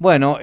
Bueno,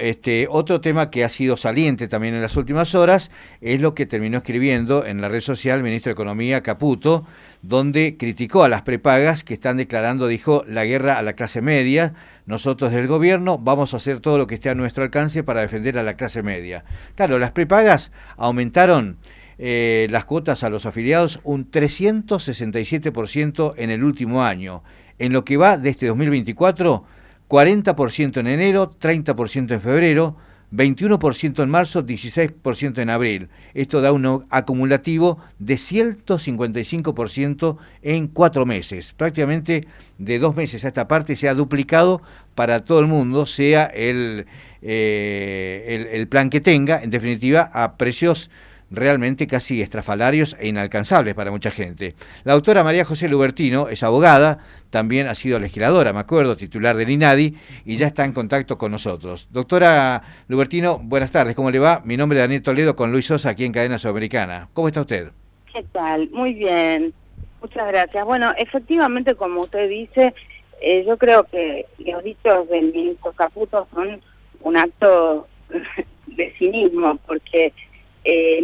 otro tema que ha sido saliente también en las últimas horas es lo que terminó escribiendo en la red social el ministro de Economía, Caputo, donde criticó a las prepagas que están declarando, dijo, la guerra a la clase media. Nosotros del gobierno vamos a hacer todo lo que esté a nuestro alcance para defender a la clase media. Claro, las prepagas aumentaron las cuotas a los afiliados un 367% en el último año. En lo que va de este 2024, 40% en enero, 30% en febrero, 21% en marzo, 16% en abril. Esto da un acumulativo de 155% en 4 meses. Prácticamente de 2 meses a esta parte se ha duplicado para todo el mundo, sea el plan que tenga, en definitiva, a precios realmente casi estrafalarios e inalcanzables para mucha gente. La doctora María José Lubertino es abogada, también ha sido legisladora, me acuerdo, titular del INADI, y ya está en contacto con nosotros. Doctora Lubertino, buenas tardes, ¿cómo le va? Mi nombre es Daniel Toledo con Luis Sosa aquí en Cadena Sudamericana. ¿Cómo está usted? ¿Qué tal? Muy bien, muchas gracias. Bueno, efectivamente, como usted dice, yo creo que los dichos del ministro Caputo son un acto de cinismo, porque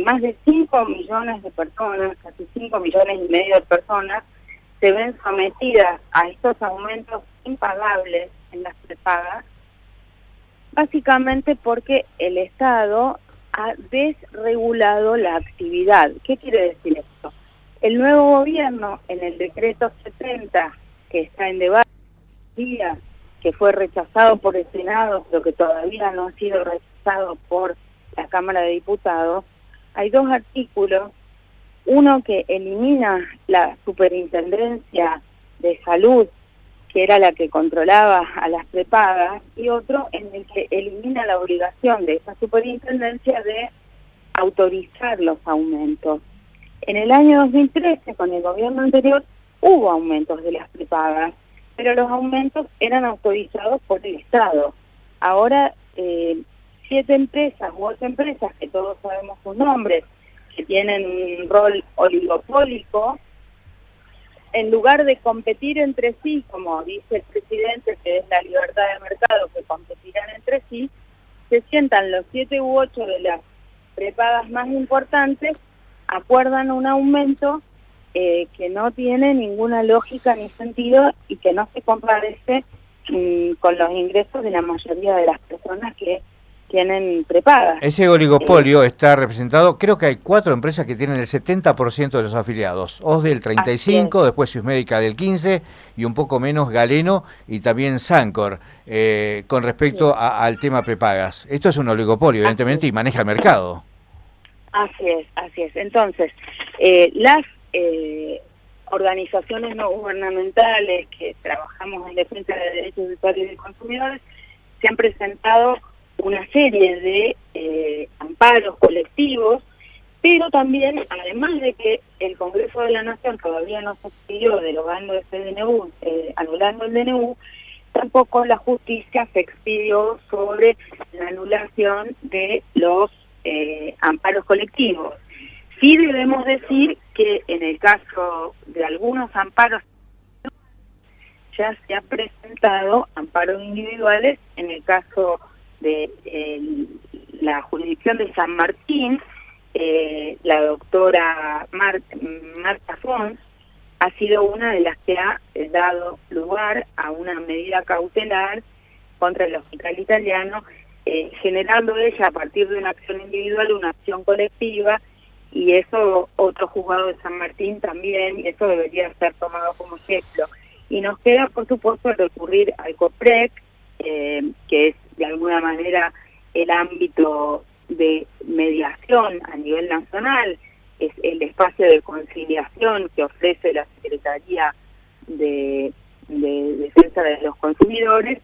más de 5 millones de personas, casi 5 millones y medio de personas, se ven sometidas a estos aumentos impagables en las prepagas, básicamente porque el Estado ha desregulado la actividad. ¿Qué quiere decir esto? El nuevo gobierno, en el decreto 70, que está en debate, que fue rechazado por el Senado, pero que todavía no ha sido rechazado por la Cámara de Diputados, hay 2 artículos, uno que elimina la Superintendencia de Salud, que era la que controlaba a las prepagas, y otro en el que elimina la obligación de esa superintendencia de autorizar los aumentos. En el año 2013, con el gobierno anterior, hubo aumentos de las prepagas, pero los aumentos eran autorizados por el Estado. Ahora, 7 empresas u 8 empresas, que todos sabemos sus nombres, que tienen un rol oligopólico, en lugar de competir entre sí, como dice el presidente, que es la libertad de mercado, que competirán entre sí, se sientan los 7 u 8 de las prepagas más importantes, acuerdan un aumento que no tiene ninguna lógica ni sentido y que no se compadece con los ingresos de la mayoría de las personas que tienen prepagas. Ese oligopolio está representado, creo que hay 4 empresas que tienen el 70% de los afiliados. OSDE el 35%, después Swissmedica del 15% y un poco menos Galeno y también Sancor, con respecto al tema prepagas. Esto es un oligopolio, evidentemente, y maneja el mercado. Así es, así es. Entonces, las organizaciones no gubernamentales que trabajamos en defensa de derechos de usuarios y de consumidores se han presentado una serie de amparos colectivos, pero también, además de que el Congreso de la Nación todavía no se expidió derogando ese DNU, anulando el DNU, tampoco la justicia se expidió sobre la anulación de los amparos colectivos. Sí debemos decir que en el caso de algunos amparos ya se han presentado amparos individuales. En el caso de la jurisdicción de San Martín, la doctora Marta Fons ha sido una de las que ha dado lugar a una medida cautelar contra el hospital italiano, generando ella a partir de una acción individual una acción colectiva, y eso otro juzgado de San Martín también, y eso debería ser tomado como ejemplo. Y nos queda, por supuesto, recurrir al COPREC, que es de alguna manera el ámbito de mediación a nivel nacional, es el espacio de conciliación que ofrece la Secretaría de Defensa de los Consumidores,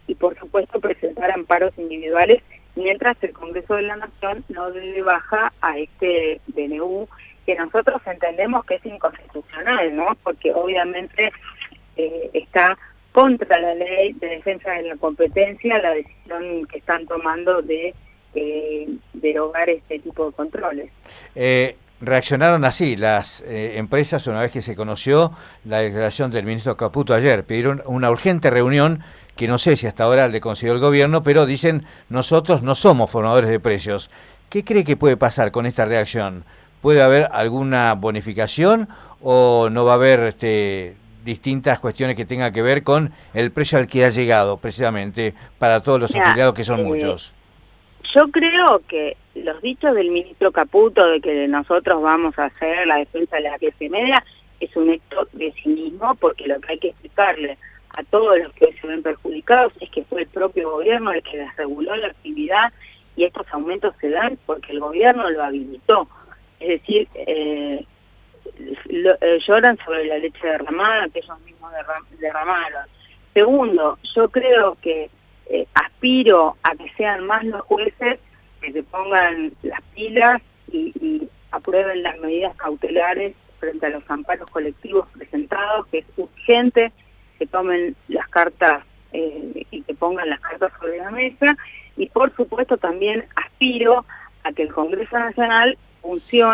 y por supuesto presentar amparos individuales mientras el Congreso de la Nación no dé baja a este DNU, que nosotros entendemos que es inconstitucional, ¿no? Porque obviamente está contra la ley de defensa de la competencia la decisión que están tomando de derogar este tipo de controles. reaccionaron así las empresas una vez que se conoció la declaración del ministro Caputo ayer. Pidieron una urgente reunión que no sé si hasta ahora le consiguió el gobierno, pero dicen nosotros no somos formadores de precios. ¿Qué cree que puede pasar con esta reacción? ¿Puede haber alguna bonificación o no va a haber distintas cuestiones que tengan que ver con el precio al que ha llegado precisamente para todos los afiliados, que son muchos? Yo creo que los dichos del ministro Caputo de que nosotros vamos a hacer la defensa de la clase media es un acto de cinismo, porque lo que hay que explicarle a todos los que hoy se ven perjudicados es que fue el propio gobierno el que desreguló la actividad, y estos aumentos se dan porque el gobierno lo habilitó. Es decir, lloran sobre la leche derramada que ellos mismos derramaron. Segundo, yo creo que aspiro a que sean más los jueces que se pongan las pilas y aprueben las medidas cautelares frente a los amparos colectivos presentados, que es urgente que tomen las cartas y que pongan las cartas sobre la mesa. Y por supuesto también aspiro a que el Congreso Nacional funcione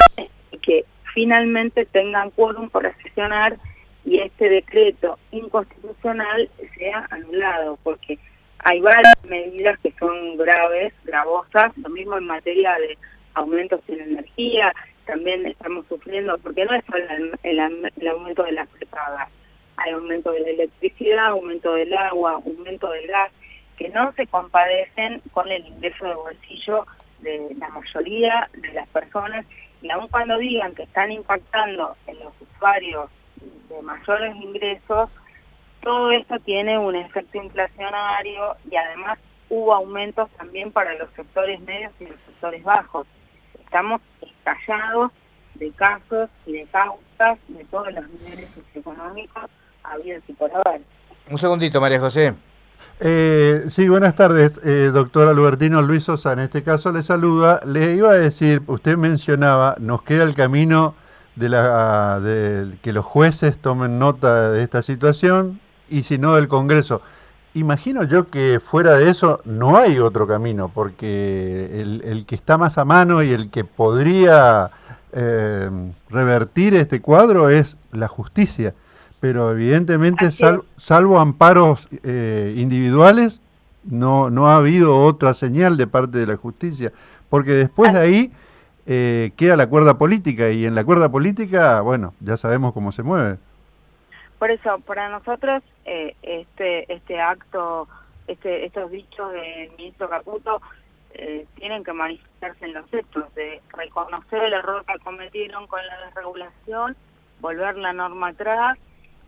y que finalmente tengan quórum para sesionar y este decreto inconstitucional sea anulado, porque hay varias medidas que son gravosas, lo mismo en materia de aumentos en energía. También estamos sufriendo, porque no es solo el aumento de las prepagas, hay aumento de la electricidad, aumento del agua, aumento del gas, que no se compadecen con el ingreso de bolsillo de la mayoría de las personas, y aun cuando digan que están impactando en los usuarios de mayores ingresos, todo esto tiene un efecto inflacionario, y además hubo aumentos también para los sectores medios y los sectores bajos. Estamos estallados de casos y de causas de todos los niveles socioeconómicos habidos y por haber. Un segundito, María José. Sí, buenas tardes, doctor Albertino. Luis Sosa, en este caso le saluda. Le iba a decir, usted mencionaba, nos queda el camino de que los jueces tomen nota de esta situación, y si no del Congreso. Imagino yo que fuera de eso no hay otro camino, porque el que está más a mano y el que podría revertir este cuadro es la justicia. Pero evidentemente, salvo amparos individuales, no ha habido otra señal de parte de la justicia, porque después de ahí queda la cuerda política, y en la cuerda política, bueno, ya sabemos cómo se mueve. Por eso, para nosotros, este acto, estos dichos del ministro Caputo tienen que manifestarse en los hechos, de reconocer el error que cometieron con la desregulación, volver la norma atrás.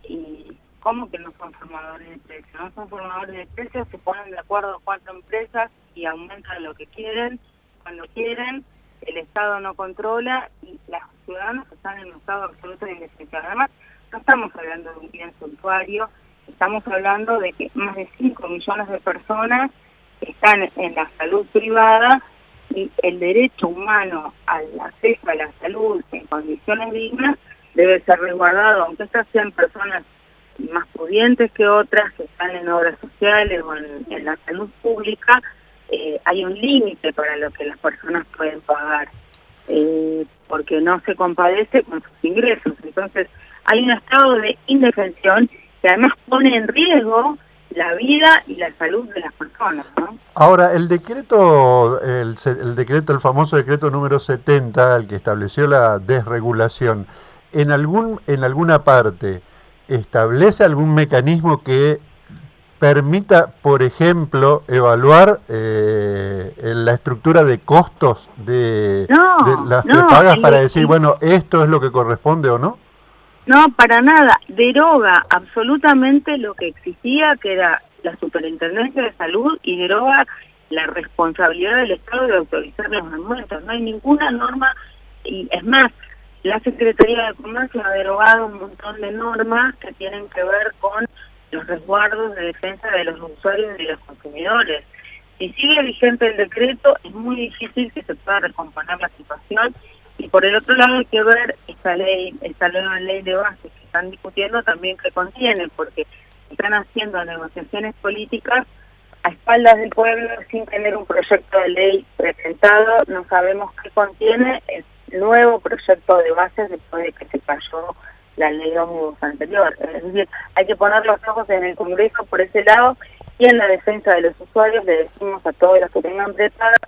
Y ¿cómo que no son formadores de precios? No son formadores de precios, se ponen de acuerdo 4 empresas y aumentan lo que quieren, cuando quieren, el Estado no controla y los ciudadanos están en un estado absoluto de indefensión. Además, no estamos hablando de un bien suntuario, estamos hablando de que más de 5 millones de personas están en la salud privada, y el derecho humano al acceso a la salud en condiciones dignas debe ser resguardado, aunque estas sean personas más pudientes que otras, que están en obras sociales o en la salud pública. Hay un límite para lo que las personas pueden pagar, porque no se compadece con sus ingresos. Entonces hay un estado de indefensión que además pone en riesgo la vida y la salud de las personas, ¿no? Ahora, el decreto, el famoso decreto número 70, el que estableció la desregulación, ¿en alguna parte establece algún mecanismo que permita, por ejemplo, evaluar la estructura de costos de las prepagas para decir, bueno, esto es lo que corresponde o no? No, para nada. Deroga absolutamente lo que existía, que era la Superintendencia de Salud, y deroga la responsabilidad del Estado de autorizar los aumentos. No hay ninguna norma, y es más, la Secretaría de Comercio ha derogado un montón de normas que tienen que ver con los resguardos de defensa de los usuarios y de los consumidores. Si sigue vigente el decreto, es muy difícil que se pueda recomponer la situación. Y por el otro lado hay que ver esta nueva ley de bases que están discutiendo también qué contiene, porque están haciendo negociaciones políticas a espaldas del pueblo sin tener un proyecto de ley presentado. No sabemos qué contiene, nuevo proyecto de bases después de que se cayó la ley ómnibus anterior. Es decir, hay que poner los ojos en el Congreso por ese lado, y en la defensa de los usuarios le decimos a todos los que tengan prepagas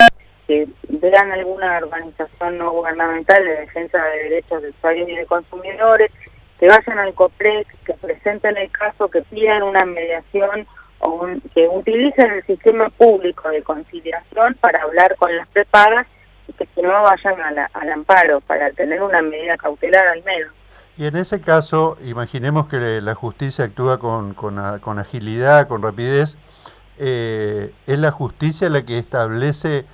que vean alguna organización no gubernamental de defensa de derechos de usuarios y de consumidores, que vayan al COPREX, que presenten el caso, que pidan una mediación o que utilicen el sistema público de conciliación para hablar con las prepagas, y que si no vayan al amparo para tener una medida cautelar al menos. Y en ese caso, imaginemos que la justicia actúa con agilidad, con rapidez. ¿Es la justicia la que establece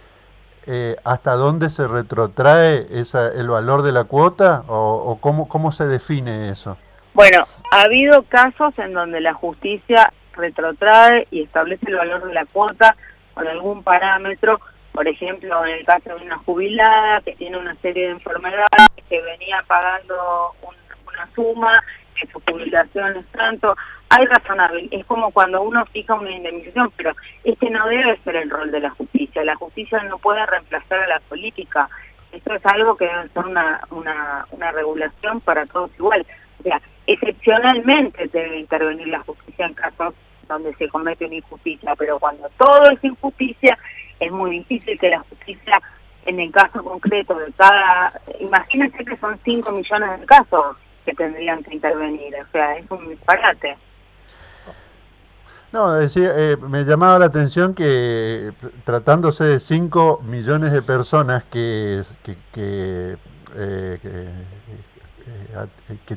hasta dónde se retrotrae el valor de la cuota o cómo se define eso? Bueno, ha habido casos en donde la justicia retrotrae y establece el valor de la cuota con algún parámetro. Por ejemplo, en el caso de una jubilada que tiene una serie de enfermedades, que venía pagando una suma, que su jubilación es tanto, hay razonable. Es como cuando uno fija una indemnización, pero este no debe ser el rol de la justicia. La justicia no puede reemplazar a la política. Esto es algo que debe ser una regulación para todos igual. O sea, excepcionalmente debe intervenir la justicia en casos donde se comete una injusticia, pero cuando todo es injusticia, es muy difícil que la justicia, en el caso concreto de cada... Imagínense que son 5 millones de casos que tendrían que intervenir, o sea, es un disparate. No, decía, me llamaba la atención que tratándose de 5 millones de personas que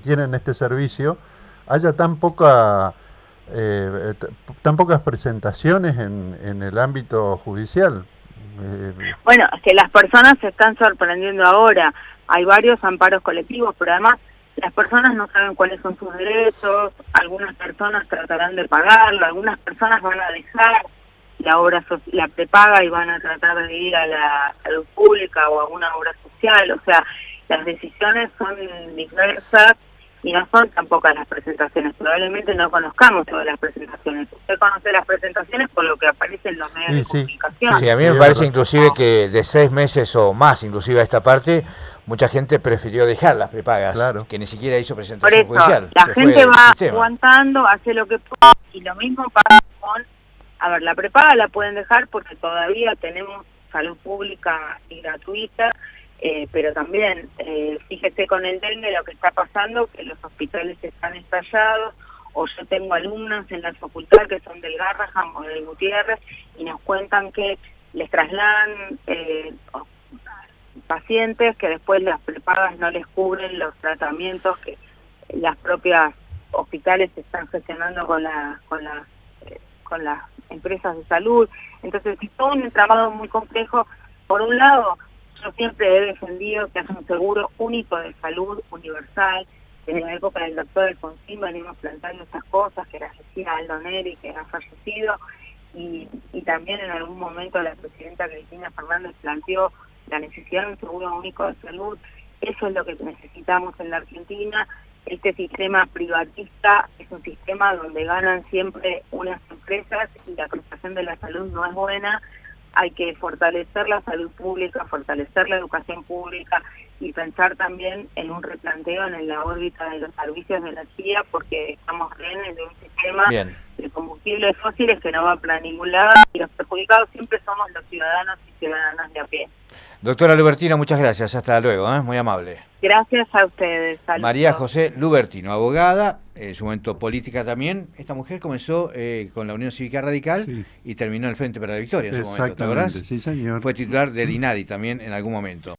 tienen este servicio, haya tan pocas presentaciones en el ámbito judicial. Bueno, es que las personas se están sorprendiendo ahora. Hay varios amparos colectivos, pero además las personas no saben cuáles son sus derechos. Algunas personas tratarán de pagarlo, algunas personas van a dejar la prepaga y van a tratar de ir a la salud pública o a una obra social. O sea, las decisiones son diversas y no son tan pocas las presentaciones. Probablemente no conozcamos todas las presentaciones. Usted conoce las presentaciones por lo que aparece en los medios de comunicación. Sí, a mí me parece inclusive que de 6 meses o más, inclusive a esta parte, mucha gente prefirió dejar las prepagas, claro, que ni siquiera hizo presentación judicial. La gente va aguantando, hace lo que puede, y lo mismo pasa con... A ver, la prepaga la pueden dejar porque todavía tenemos salud pública y gratuita, pero también, fíjese con el dengue lo que está pasando, que los hospitales están estallados, o yo tengo alumnos en la facultad que son del Garrahan o del Gutiérrez, y nos cuentan que les trasladan pacientes que después las prepagas no les cubren los tratamientos que las propias hospitales están gestionando con las empresas de salud. Entonces es todo un entramado muy complejo. Por un lado, yo siempre he defendido que haya un seguro único de salud universal. Desde la época del doctor Alfonsín venimos planteando esas cosas, que las decía Aldo Neri, que ha fallecido, y también en algún momento la presidenta Cristina Fernández planteó la necesidad de un seguro único de salud. Eso es lo que necesitamos en la Argentina. Este sistema privatista es un sistema donde ganan siempre unas empresas y la prestación de la salud no es buena. Hay que fortalecer la salud pública, fortalecer la educación pública y pensar también en un replanteo en la órbita de los servicios de energía, porque estamos rehenes de un sistema de combustibles fósiles que no va para ningún lado, y los perjudicados siempre somos los ciudadanos y ciudadanas de a pie. Doctora Lubertino, muchas gracias. Hasta luego, muy amable. Gracias a ustedes. Saludos. María José Lubertino, abogada, en su momento política también. Esta mujer comenzó con la Unión Cívica Radical y terminó en el Frente para la Victoria en su momento, ¿te acordás? Sí, señor. Fue titular del INADI también en algún momento.